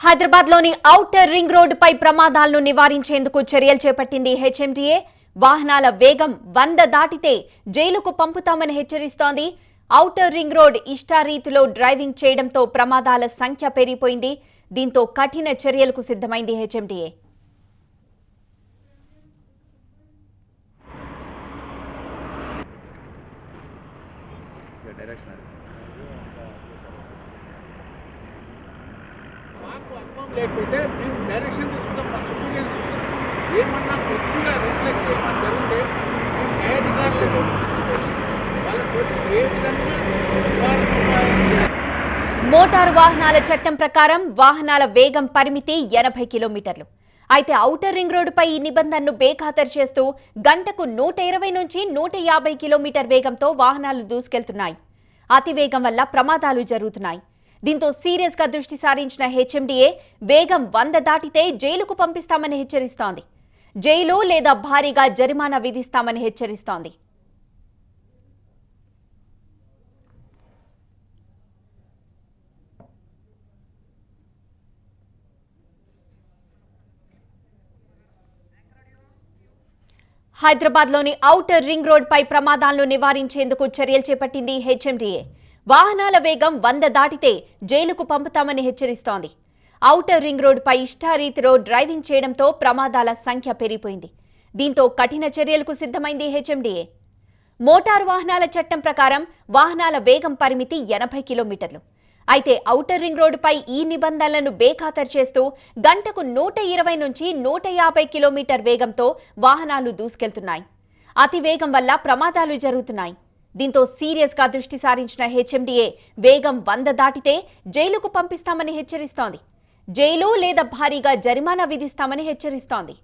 హైదరాబాద్లోని outer ring రోడ్డుపై ప్రమాదాలను నివారించేందుకు చర్యలు చేపట్టింది హెచ్ఎండీఏ. వాహనాల వేగం 100 దాటితే జైలుకు పంపుతామని హెచ్చరిస్తోంది. ఔటర్ రింగ్ రోడ్ ఇష్టారీతిలో డ్రైవింగ్ చేయడంతో ప్రమాదాల సంఖ్య పెరిగిపోయింది. దీంతో కఠిన చర్యలకు సిద్ధమైంది హెచ్ఎండీఏ. లేకపోతే మేము డైరెక్షన్ తీసుకుంటాం. మా సుపీరియర్స్ ఏమన్నా కొద్దిగా రిఫ్లెక్ట్ చేయడం జరిగితే మేము న్యాయాధికారులు తీసుకొని వాళ్ళతో ఏ విధంగా మోటారు వాహనాల చట్టం ప్రకారం వాహనాల వేగం పరిమితి 80 కిలోమీటర్లు. అయితే ఔటర్ రింగ్ రోడ్డుపై ఈ నిబంధనను బేఖాతరు చేస్తూ గంటకు 120 నుంచి 150 కిలోమీటర్ వేగంతో వాహనాలు దూసుకెళ్తున్నాయి. అతివేగం వల్ల ప్రమాదాలు జరుగుతున్నాయి. దీంతో సీరియస్ గా దృష్టి సారించిన హెచ్ఎండీఏ వేగం 100 దాటితే జైలుకు పంపిస్తామని హెచ్చరిస్తోంది. జైలు లేదా భారీగా జరిమానా విధిస్తామని హెచ్చరిస్తోంది. హైదరాబాద్లోని ఔటర్ రింగ్ రోడ్డుపై ప్రమాదాలను నివారించేందుకు చర్యలు చేపట్టింది హెచ్ఎండీఏ. వాహనాల వేగం 100 దాటితే జైలుకు పంపుతామని హెచ్చరిస్తోంది. ఔటర్ రింగ్ రోడ్డుపై ఇష్టారీతిలో డ్రైవింగ్ చేయడంతో ప్రమాదాల సంఖ్య పెరిగిపోయింది. దీంతో కఠిన చర్యలకు సిద్ధమైంది హెచ్ఎండీఏ. మోటారు వాహనాల చట్టం ప్రకారం వాహనాల వేగం పరిమితి 80 కిలోమీటర్లు. అయితే ఔటర్ రింగ్ రోడ్డుపై ఈ నిబంధనలను బేఖాతరు చేస్తూ గంటకు 120 నుంచి 150 కిలోమీటర్ వేగంతో వాహనాలు దూసుకెళ్తున్నాయి. అతివేగం వల్ల ప్రమాదాలు జరుగుతున్నాయి. దీంతో సీరియస్ గా దృష్టి సారించిన హెచ్ఎండీఏ వేగం 100 దాటితే జైలుకు పంపిస్తామని హెచ్చరిస్తోంది. జైలు లేదా భారీగా జరిమానా విధిస్తామని హెచ్చరిస్తోంది.